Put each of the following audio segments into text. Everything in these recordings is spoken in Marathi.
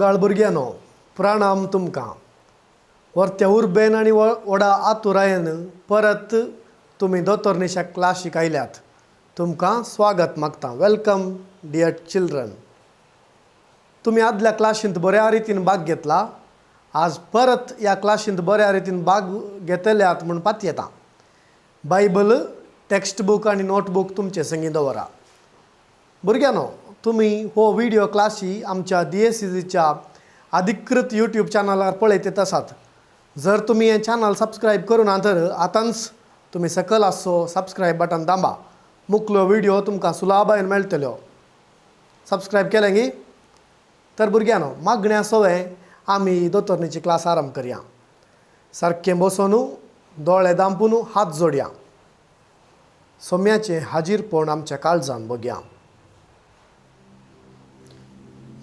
मोगाळ भुरग्यानो प्रणाम तुमकां. वर्त्या उर्बेन आनी व्हडा आतुरायेन परत तुमी दोतोरनेच्या क्लासीक आयल्यात. तुमकां स्वागत मागता. Welcome dear children. तुम्ही आदल्या क्लासींत बऱ्या रितीन भाग घेतला. आज परत या क्लासींत बऱ्या रितीन भाग घेतल्यात म्हूण पात येता. बायबल, टेक्स्ट बूक आनी नोटबूक तुमचे संगी दवरा. भुरग्यानो, तुम्ही हो व्हिडिओ क्लासी आमच्या DSCCच्या अधिकृत यूट्यूब चॅनलार पळयत आसात. जर तुम्ही हे चॅनल सबस्क्राईब करून तर आतांच तुम्ही सकल आसो सबस्क्राईब बटन दांबा. मुकलो व्हिडिओ तुमकां सुलभायेन मेळटल्यो. सबस्क्राईब केलें गी? तर भुरग्यानो, मागण्या सवय आमी दोतोरनेची क्लास आरंभ करया. सारकें बसून दोळे धांपून हात जोडया. सोम्याचे हाजीरपण आमच्या काळजान बघया.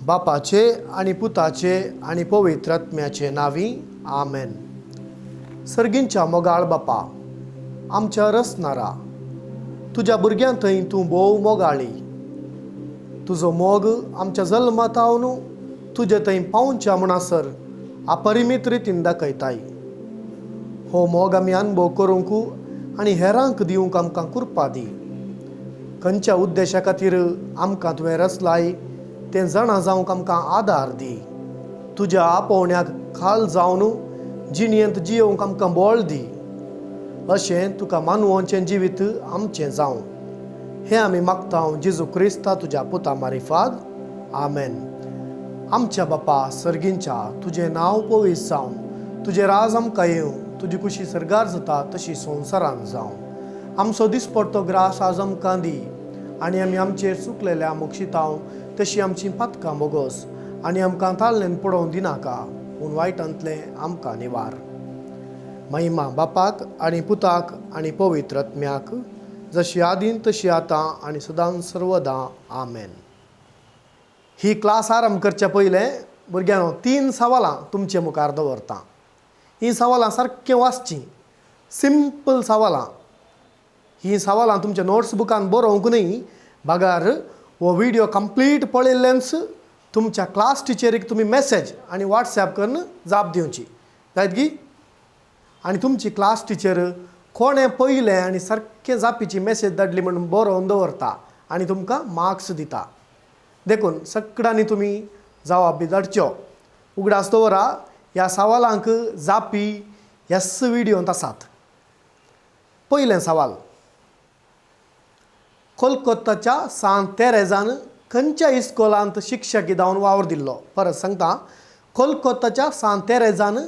बापाचे आणि पुताचे आणि पवित्र आत्म्याचे नावी आमेन. सर्गींच्या मोगाळ बापा, आमच्या रसनारा, तुझ्या भुरग्यां थंय तूं भोव मोगाळी. तुजो मोग आमच्या जल्मातावन तुजे थंय पावच्या म्हणसर अपरिमीत रितीन दाखयताय. हो मोग आमी अनुभव करूंक आनी हेरांक दिवंक आमकां कृपा दी. खंयच्या उद्देशा खातीर आमकां तुवें रचलाय तें जाणा जावंक आमकां आदार दी. तुज्या आपोवण्याक खाल जावन जिणेंत जियोवंक आमकां बळ दी. अशें तुका मानवोचें जिवीत आमचें जावं. हें आमी मागता जेजू क्रिस्ता तुज्या पुता मारिफाद. आमेन. आमच्या बापा सर्गींच्या, तुजें नांव पवित्र जावं. तुजें राज आमकां येवं. तुजी कुशी सर्गार जाता तशी संवसारांत जावं. आमचो दिसपडटो ग्रास आज आमकां दी. आनी आमी आमचेर चुकलेल्या मोक्षितांव तशी आमची पातकां मोगोस. आनी आमकां ताळणेन पडोवंक दिनाका, पूण वायटांतलें आमकां निवार. महिमा बापाक आनी पुताक आनी पवित्र आत्म्याक, जशी आदीन तशी आतां आनी सदां सर्वदां. आमेन. ही क्लास आरंभ करचे पयलें भुरग्यांनो 3 सवालां तुमचे मुखार दवरता. ही सवालां सारकें वाचचीं. सिंपल सवालां. ही सवालां तुमच्या नोट्स बुकान बरोवंक न्ही, भागार हो व्हिडिओ कंप्लीट पळयल्लेंच तुमच्या क्लास टिचरीक तुमी मेसेज आनी व्हॉट्सॲप करून जाप दिवची. जायत गी? आनी तुमची क्लास टिचर कोणें पयलें आनी सारकें जापीची मेसेज धाडली म्हणून बरोवन दवरता आनी तुमकां मार्क्स दिता. देखून सगळ्यांनी तुमी जवाब बी धाडच्यो. उगडास दवरा, ह्या सवालांक जापी ह्याच व्हिडिओंत आसात. पयलें सवाल. कोलकाताच्या सांत तेरेजान खंयच्या इस्कोलांत शिक्षकी जावन वावर दिल्लो? परत सांगता, कोलकाताच्या सांत तेरेजान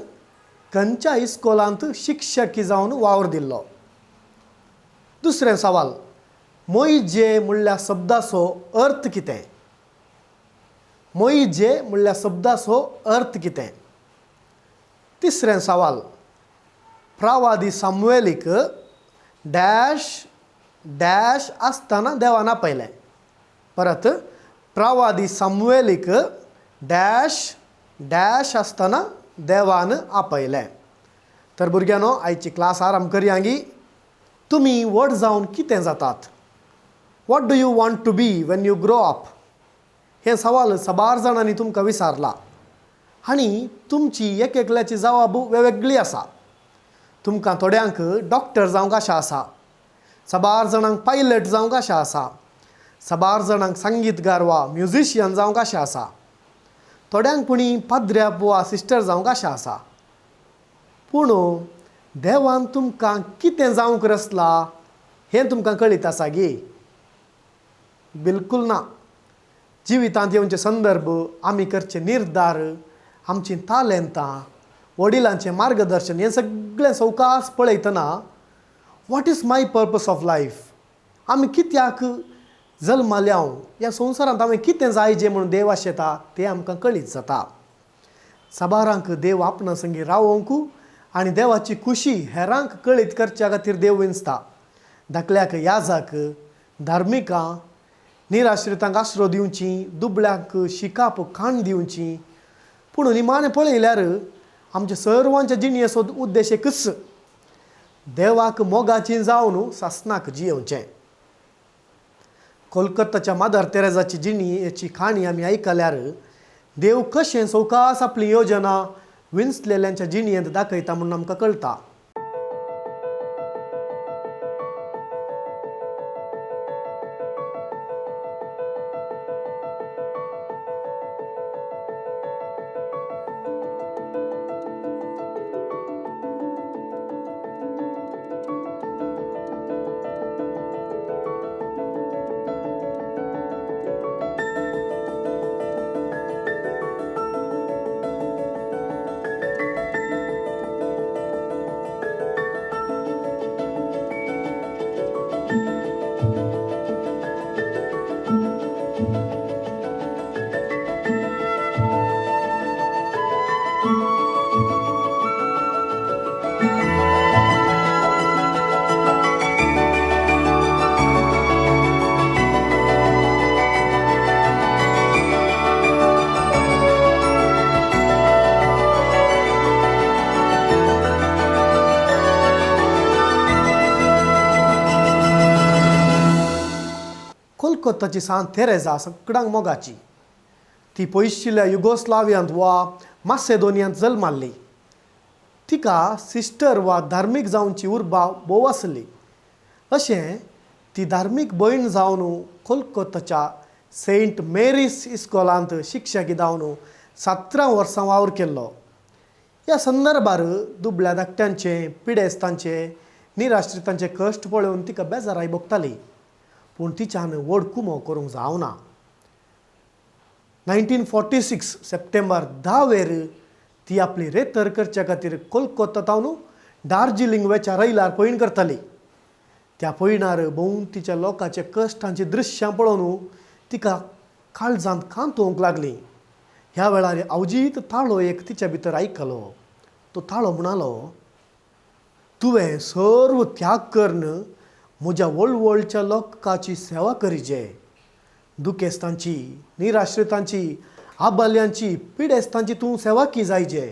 खंयच्या इस्कोलांत शिक्षकी जावन वावर दिल्लो? दुसरें सवाल. मोइजे म्हणल्या शब्दाचो अर्थ कितें? मोइजे म्हणल्या शब्दाचो अर्थ कितें? तिसरें सवाल. प्रवादी सामुएलीक डॅश डॅश आसतना देवान आपयलें? परत, प्रवादी सामुएलीक डॅश डॅश आसतना देवान आपयलें. तर भुरग्यांनो, आयची क्लास आरंभ करया गी. तुमी व्हड जावन कितें जातात? What do you want to be when you grow up? हे सवाल सबार जाणांनी तुमकां विचारला आनी तुमची एक एकल्याची जवाब वेगवेगळी आसा. तुमकां थोड्यांक डॉक्टर जावंक आशा आसा. सबार जाणांक पायलट जावंक आशा आसा. सबार जाणांक संगीतगार वा म्युझिशियन जावंक आशा आसा. थोड्यांक पुणी पाद्र्याप वा सिस्टर जावंक आशा आसा. पूण देवान तुमकां कितें जावंक रचला हें तुमकां कळीत आसा गे? बिलकूल ना. जिवितांत येवचे संदर्भ, आमी करचे निर्धार, आमची तालेंतां, वडिलांचें मार्गदर्शन हें सगळें सवकास पळयतना what is my purpose of life? आमी कित्याक जल्माल्या? ह्या संवसारांत आमी कितें जायजें म्हणून देव आशेता तें आमकां कळीत जाता. सबारांक देव आपणा संगी रावोंक आनी देवाची खुशी हेरांक कळीत करच्या खातीर देव विंचता. धाकल्यांक याजाक, धार्मिकां, निराश्रितांक आश्रो दिवची, दुबळ्यांक शिकाप खाण दिवची. पूण निमाणें पळयल्यार आमच्या सर्वांच्या जिणेचो उद्देश एकच, देवाक मोगाचीं जावन सासनाक जियोवचें. कोलकाताच्या मादर तेरेजाची जिणी याची खाणी आमी आयकल्यार देव कशें सवकास आपली योजना विंचलेल्यांच्या जिणयेंत दाखयता म्हणून आमकां कळटा. कोलकाताची सांत थेरेझा सगळ्यांक मोगाची. ती पयशिल्ल्या युगोस्लावियांत वा मासेदोनियांत जल्माल्ली. तिका सिस्टर वा धार्मीक जावची उर्बा भोव आसली. अशें ती धार्मीक भयण जावन कोलकाताच्या सेंट मेरीस इस्कॉलांत शिक्षकी जावन 17 वर्सां वावर केल्लो. ह्या संदर्भार दुबळ्या धाकट्यांचे, पिडेस्तांचे, निराश्रितांचे कश्ट पळोवन तिका बेजाराय भोगताली. पूण तिच्यान व्हड कुमो करूंक जावना. 1946 सप्टेंबर 10 ती आपली रेतर करचे खातीर कोलकातांतून दार्जिलिंग वेच्या रैलार पयण करताली. त्या पयणार भोंवतीच्या लोकांचे कश्टांची दृश्यां पळोवन तिका काळजांत कांतोवंक लागली. ह्या वेळार अवजीत ताळो एक तिच्या भितर आयकलो. तो ताळो म्हणलो, तुवें सर्व त्याग करून म्हज्या वळवळच्या लोकांची सेवा करीचे. दुखेस्तांची, निराश्रितांची, आबाल्यांची, पिडेस्तांची तूं सेवा की जायचे.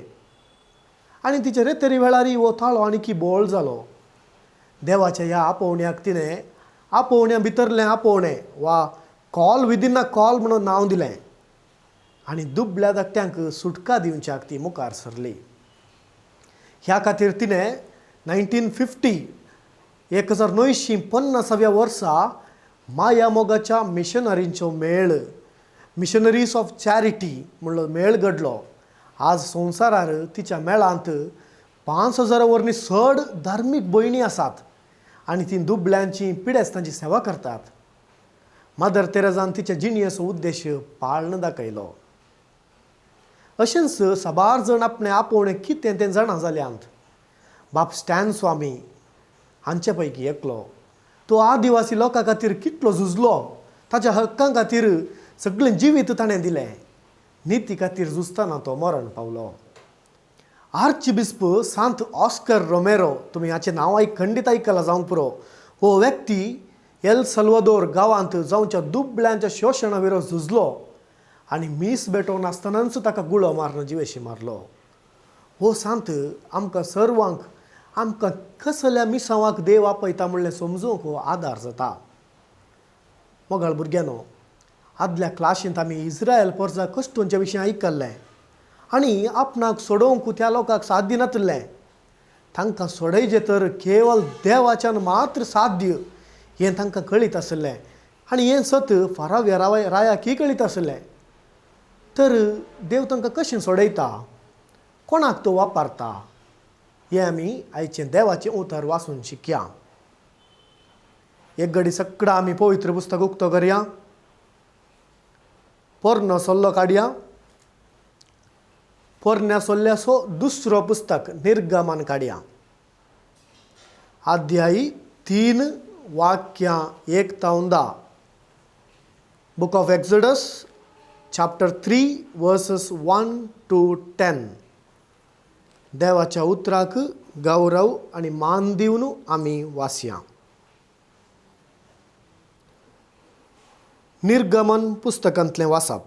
आनी तिचे रेतेरी वेळारी हो ताळो आनीक बोळ जालो. देवाच्या ह्या आपोवण्याक तिणें आपोवण्या भितरलें आपोवणें वा कॉल विदिन अ कॉल म्हणून नांव दिलें. आनी दुबळ्या धाकट्यांक सुटका दिवच्याक ती मुखार सरली. ह्या खातीर तिणें 1950 1950व्या वर्सा माया मोगाच्या मिशनरींचो मेळ, मिशनरीज ऑफ चॅरिटी म्हणलो मेळ घडलो. आज संवसारार तिच्या मेळांत 5000 वरवीं चड धार्मीक भयणी आसात आनी ती दुबळ्यांची, पिडेस्तांची सेवा करतात. मादर तेरेझान तिच्या जिणयेचो उद्देश पाळन दाखयलो. अशेंच साबार जण आपणें आपोवणें कितें तें जाणा जाल्यांत. बाब स्टॅन स्वामी हांचे पैकी एकलो. तो आदिवासी लोकां खातीर कितलो झुजलो. ताच्या हक्कां खातीर सगळें जिवीत ताणें दिलें. निती खातीर झुजतना तो मरण पावलो. आर्चबिस्प सांत ऑस्कर रोमेरो, तुमी हाचें नांव खंडीत आयकलां जावंक पुरो. हो व्यक्ती एल सल्वादोर गांवांत जावच्या दुबळ्यांच्या शोशणा विरोध झुजलो आनी मीस भेटोवन आसतनाच ताका गुळो मारून जिवेशी मारलो. हो सांत आमकां सर्वांक आमकां कसल्या मिसावांक देव आपयता म्हणलें समजूंक हो आदार जाता. मोगाळ भुरग्यांनो, आदल्या क्लासींत आमी इस्रायल पोरजा कश्टांच्या विशीं आयकल्लें आनी आपणाक सोडोवंक त्या लोकांक साथ दिनातलें. तांकां सोडयचे तर केवळ देवाच्यान मात्र साध्य हें तांकां कळीत आसलें आनी हें सत फाराव्या रायाकय कळीत आसलें. तर देव तांकां कशें सोडयता, कोणाक तो वापरता, हें आमी आयचें देवाचें उतर वाचून शिकया. एक घडी सगळां आमी पवित्र पुस्तक उक्तो करया. पोरनो सल्लो काडया. पोरन्या सल्ल्याचो दुसरो पुस्तक निर्गमन काडया. अध्याय 3 वाक्यां 1 ते 10. Book of Exodus chapter 3 versus 1 to 10. देवाच्या उतराक गौरव आनी मान दिवन आमी वाचया. निर्गमन पुस्तकांतलें वाचप.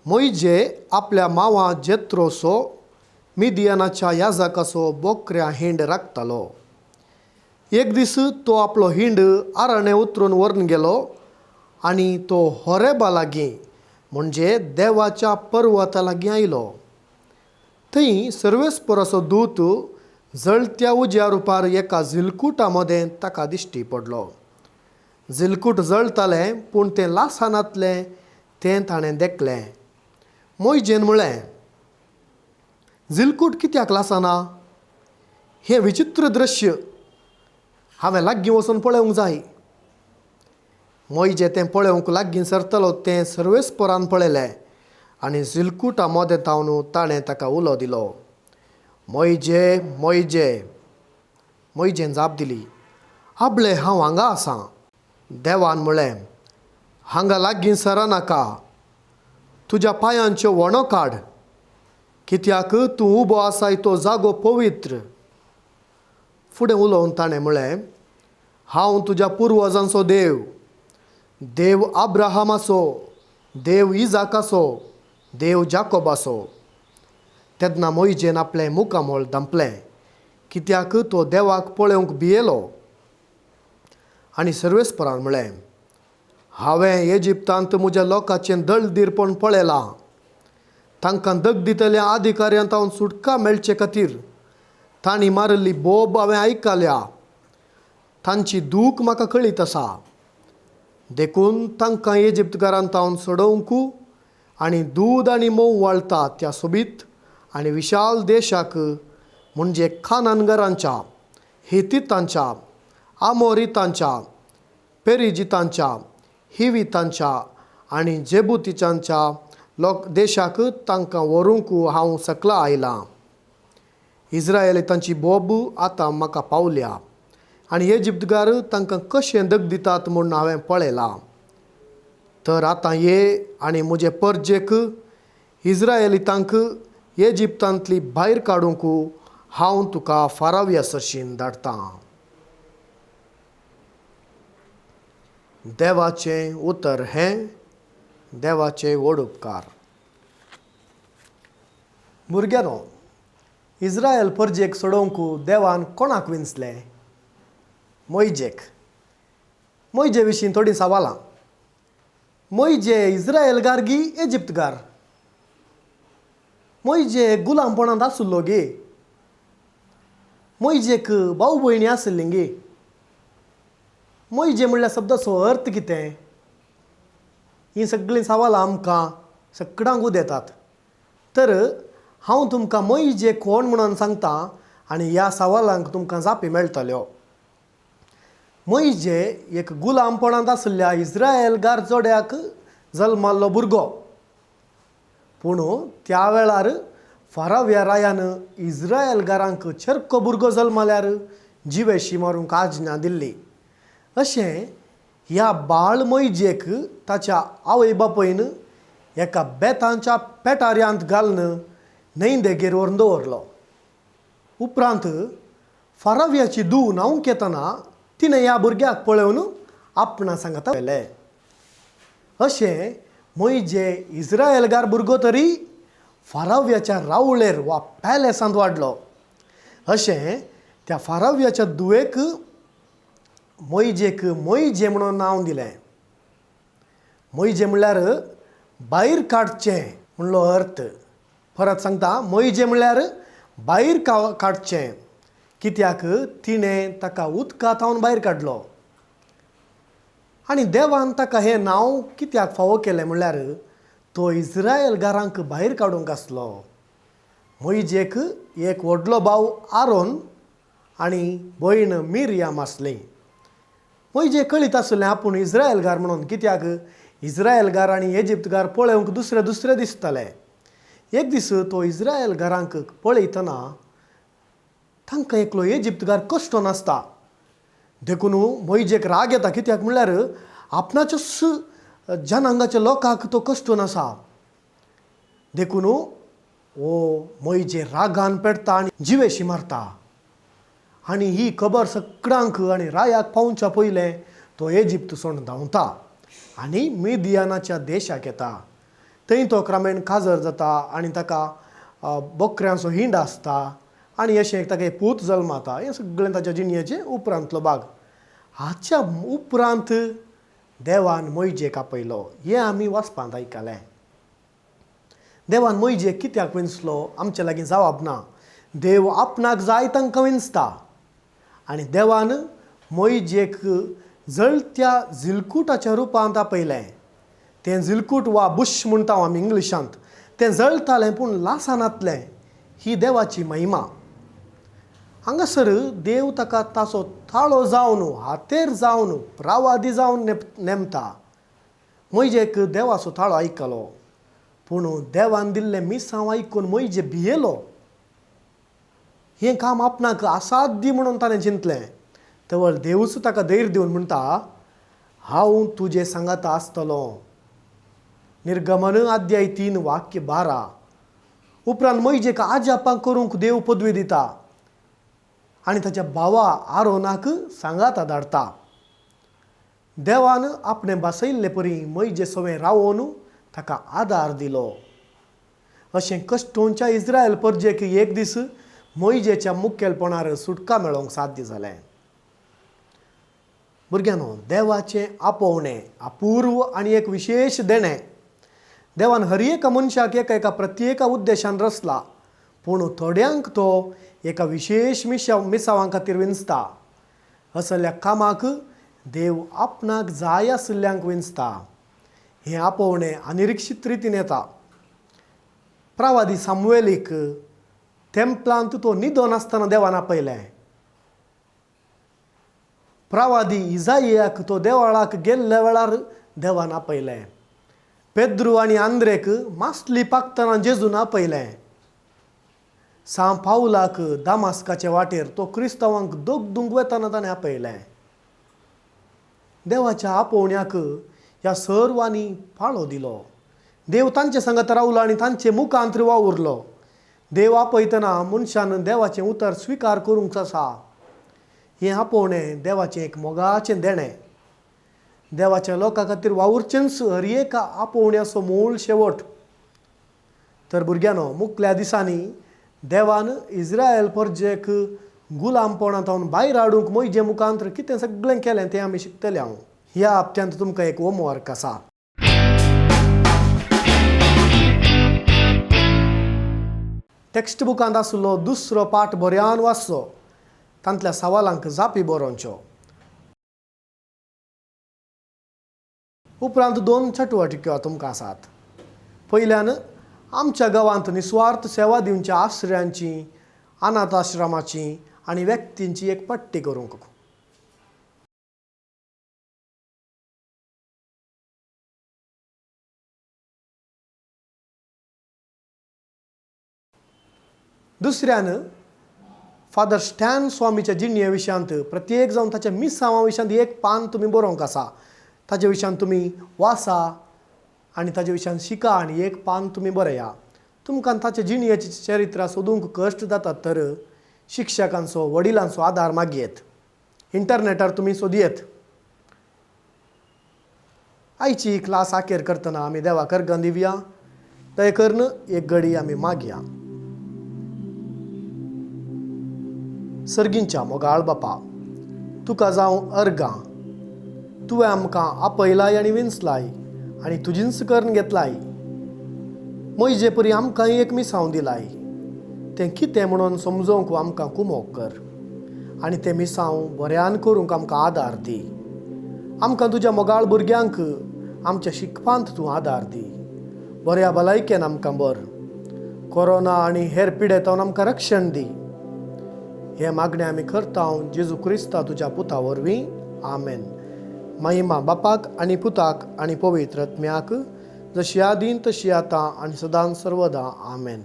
मोइजे आपल्या मावा जेत्रोसो मिदियानाच्या याजकाचो बोकऱ्या हिंड राखतालो. एक दीस तो आपलो हिंड आराणें उतरून व्हरून गेलो आनी तो होरेबा लागीं म्हणजे देवाच्या पर्वता लागीं आयलो. थंय सर्वेस्पराचो दूत जळत्या उज्या रुपार एका झिलकुटा मदें ताका दिश्टी पडलो. झिलकूट जळटालें पूण तें लासानांतलें तें ताणें देखलें. मोइजेन म्हळें, झिलकूट कित्याक लासना? हें विचित्र दृश्य हांवें लागीं वचून पळोवंक जाय. मोइजे तें पळोवंक लागीं सरतलो तें सर्वेस्परान पळयलें आनी झिलकुटा मदें तावन ताणें ताका उलो दिलो, मोइजे, मोइजे. मोइजेन जाप दिली, आबले, हांव हांगा आसां. देवान म्हळें, हांगा लागीं सरनाका. तुज्या पांयांच्यो वणो काड, कित्याक तूं उबो आसाय तो जागो पवित्र. फुडें उलोवन ताणें म्हळें, हांव तुज्या पुर्वजांचो देव, देव आब्राहामाचो, देव इजाकाचो, देव जाकोबाचो. तेन्ना मोइजेन आपलें मुखामोळ धांपलें, कित्याक तो देवाक पळोवंक भियेलो. आनी सर्वेस्परान म्हळें, हांवें इजिप्तांत म्हज्या लोकांचें दळदीरपण पळयलां. तांकां दग दितल्या अधिकाऱ्यांत सुटका मेळचे खातीर तांणी मारिल्ली बोब हांवें आयकल्या. तांची दूख म्हाका कळीत आसा. देखून तांकां इजिप्तकारांत सोडोवंक आनी दूद आनी मोव वाळटा त्या सोबीत आनी विशाल देशाक, म्हणजे खानानगरांच्या, हितीतांच्या, आमोरीतांच्या, पेरिजितांच्या, हिवितांच्या आनी जेबुतीच्यांच्या देशाक तांकां व्हरूंक हांव सकला आयलां. इस्रायेलीतांची बोब आतां म्हाका पावल्या आनी इजिप्तकार तांकां कशें दग दितात म्हूण हांवें पळयलां. तर आतां ये आनी म्हजे परजेक इस्रायेलीतांक इजिप्तांतली भायर काडूंक हांव तुका फाराव्या सरशीन धाडटां. देवाचें उतर हें देवाचे व्हड उपकार. भुरग्यानो, इस्रायल परजेक सोडोवंक देवान कोणाक विंचलें? मोइजेक. मोइजे विशीं थोडीं सवालां. मोइजे इस्रायेलकार गी इजिप्तकार? मोइजे गुलामपणांत आसुल्लो गे. मोइजेक भाऊ भयणी आसलीं गे. मोइजे म्हणल्या शब्दाचो अर्थ कितें? हीं सगळीं सवालां आमकां सगळ्यांक उदेतात. तर हांव तुमकां मोइजे कोण म्हणून सांगतां आनी ह्या सवालांक तुमकां जापी मेळटल्यो. मोइजे एक गुलामपणांत आशिल्ल्या इस्रायेलकार जोड्याक जल्माल्लो भुरगो. पूण त्या वेळार फाराव्या रायान इस्रायेलकारांक चरको भुरगो जल्माल्यार जिवेशी मारूंक आज्ञा दिल्ली. अशें ह्या बाळ मोइजेक ताच्या आवय बापयन एका बेतांच्या पेटाऱ्यांत घालून न्हंयदेगेर व्हरून दवरलो. उपरांत फाराव्याची धूव न्हावंक येतना तिणें ह्या भुरग्याक पळोवन आपणा सांगता व्हेलें. अशें मोइजे इस्रायेलकार भुरगो तरी फाराव्याच्या रावळेर वा पॅलेसांत वाडलो. अशें त्या फाराव्याच्या धुवेक मोइजेक मोइजे म्हणून नांव दिलें. मोइजे म्हणल्यार भायर काडचें म्हणलो अर्थ. परत सांगता, मोइजे म्हणल्यार भायर काडचें, कित्याक तिणें ताका उदकांत भायर काडलो. आनी देवान ताका हें नांव कित्याक फावो केलें म्हणल्यार तो इस्रायेलकारांक भायर काडूंक आसलो. मोइजेक एक व्हडलो भाव आरोन आनी भयण मिर्याम आसली. मोइजे कळीत आसलें आपूण इस्रायेलकार म्हणून, कित्याक इस्रायेलकार आनी इजिप्तकार पळोवंक दुसरे दुसरे दिसताले. एक दीस तो इस्रायेलकारांक पळयतना तांकां एकलो इजिप्तकार कश्टो नासता. देखून मोइजेक राग येता, कित्याक म्हणल्यार आपणाच्याच जनांगाच्या लोकांक तो कश्टून आसा. देखून मोइजे रागान पेटता आनी जिवेशी मारता. आनी ही खबर सगळ्यांक आनी रायाक पावच्या पयलें तो इजिप्त सोडून धांवता आनी मिदियानाच्या देशाक येता. थंय तो क्रमेण काजर जाता आनी ताका बकऱ्यांचो हिंड आसता आनी अशें ताका पूत जल्माता. हें सगळें ताच्या जिणेचें उपरांतलो भाग. हाच्या उपरांत देवान मोइजेक आपयलो. हें आमी वाचपांत आयकलें. देवान मोइजे कित्याक विंचलो आमचे लागीं जबाब ना. देव आपणाक जाय तांकां विंचता. आनी देवान मोइजेक जळत्या झिलकुटाच्या रुपांत आपयलें. तें झिलकूट वा बुश म्हणटा आमी इंग्लिशांत. तें जळटालें पूण लासानातलें. ही देवाची महिमा. हांगासर देव ताका ताचो थाळो जावन हातेर जावन प्रावादी जावन नेमता. मोइजेक देवाचो थाळो आयकलो, पूण देवान दिल्लें मिसांव आयकून मोइजे भियेलो. हें काम आपणाक असाध्य म्हणून ताणें चिंतलें. तेवळ देवूच ताका धैर्य दिवन म्हणटा, हांव तुजे सांगात आसतलो. निर्गमन अध्याय 3 वाक्य 12. उपरांत मोइजेक आजापां करूंक देव पदवी दिता आनी ताच्या भावा आरोनाक सांगाता धाडटा. देवान आपणें बसयल्ले परी मोइजे सवें रावोन ताका आदार दिलो. अशें कश्टोवच्या इस्रायल परजेक एक दीस मोइजेच्या मुखेलपणार सुटका मेळोवंक साध्य जालें. भुरग्यांनो, देवाचें आपोवणें अपूर्व आनी एक विशेश देणें. देवान हर एका मनशाक एका प्रत्येक उद्देशान रचला, पूण थोड्यांक तो एका विशेष मिसावां खातीर विंचता. असल्या कामाक देव आपणाक जाय आशिल्ल्यांक विंचता. हें आपोवणें अनिरिक्षीत रितीन येता. प्रवादी सामुएलीक तेंपलांत तो न्हिदो नासतना देवान आपयलें. प्रवादी इजाइयाक तो देवळाक गेल्ल्या वेळार देवान आपयलें. पेद्रू आनी आंद्रेक मासली पाकतना जेजून आपयलें. सांव पावलाक दामास्काचे वाटेर तो क्रिस्तांवांक दोगदूंक वतना ताणें आपयलें. देवाच्या आपोवण्याक ह्या सर्वांनी फाळो दिलो. देव तांचे सांगात रावलो आनी तांचे मुखांत वावुरलो. देव आपयतना मनशान देवाचें उतर स्विकार करूंक आसा. हें आपोवणें देवाचें एक मोगाचें देणें. देवाच्या लोकां खातीर वावुरचेंच हर एका आपोवण्याचो मूळ शेवट. तर भुरग्यांनो, मुखल्या दिसांनी देवान इस्रायल परजेक गुलामपणांतून भायर हाडूंक मोइजे मुखांतर कितें सगळें केलें तें आमी शिकतले. हांव ह्या हप्त्यांत तुमकां एक होमवर्क आसा. टेक्स्ट बुकांत आसलो दुसरो पाठ बऱ्यान वाचचो. तांतल्या सवालांक जापी बरोवच्यो. उपरांत 2 चटवटिको तुमकां आसात. पयल्यान आमच्या गांवांत निस्वार्थ सेवा दिवच्या आश्रयांची, अनाथ आश्रमाची आनी व्यक्तींची एक पट्टी करूंक. दुसऱ्यान फादर स्टॅन स्वामीच्या जिणे विशयांत प्रत्येक जावन ताच्या मिसांवा विशयांत एक पान तुमी बरोवंक आसा. ताचे विशयांत तुमी वाचा आनी ताचे विशयांत शिका आनी एक पान तुमी बरया. तुमकां ताचे जिणेची चरित्रां सोदूंक कश्ट जातात तर शिक्षकांचो, वडिलांचो आदार मागयेत. इंटरनेटार तुमी सोदयेत. आयची क्लास आखेर करतना आमी देवाक अर्घां दिवया. दय करून एक घडी आमी मागया. सर्गींच्या मोगाळ बापा, तुका जावं अर्घां. तुवें आमकां आपयलाय आनी विंचलाय आनी तुजींच करून घेतलाय. मोइजे परी आमकांय एक मिसांव दिलाय. तें कितें म्हणून समजोवंक आमकां कुमोग कर आनी तें मिसांव बऱ्यान करूंक आमकां आदार दी. आमकां तुज्या मोगाळ भुरग्यांक आमच्या शिकपांत तूं आदार दी. बऱ्या भलायकेन आमकां बर. कोरोना आनी हेर पिडेतावन आमकां रक्षण दी. हे मागणें आमी करता जेजू क्रिस्ता तुज्या पुता वरवीं. आमेन. महिमा बापाक आनी पुताक आनी पवित्र आत्म्याक, जशी आदीं तशी आतां आनी सदांच सर्वदा. आमेन.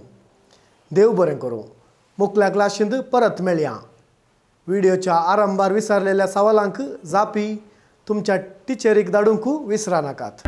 देव बरें करूं. मुखल्या क्लासींत परत मेळया. व्हिडिओच्या आरंभार विसरलेल्या सवालांक जापी तुमच्या टिचरीक धाडूंक विसरा नाकात.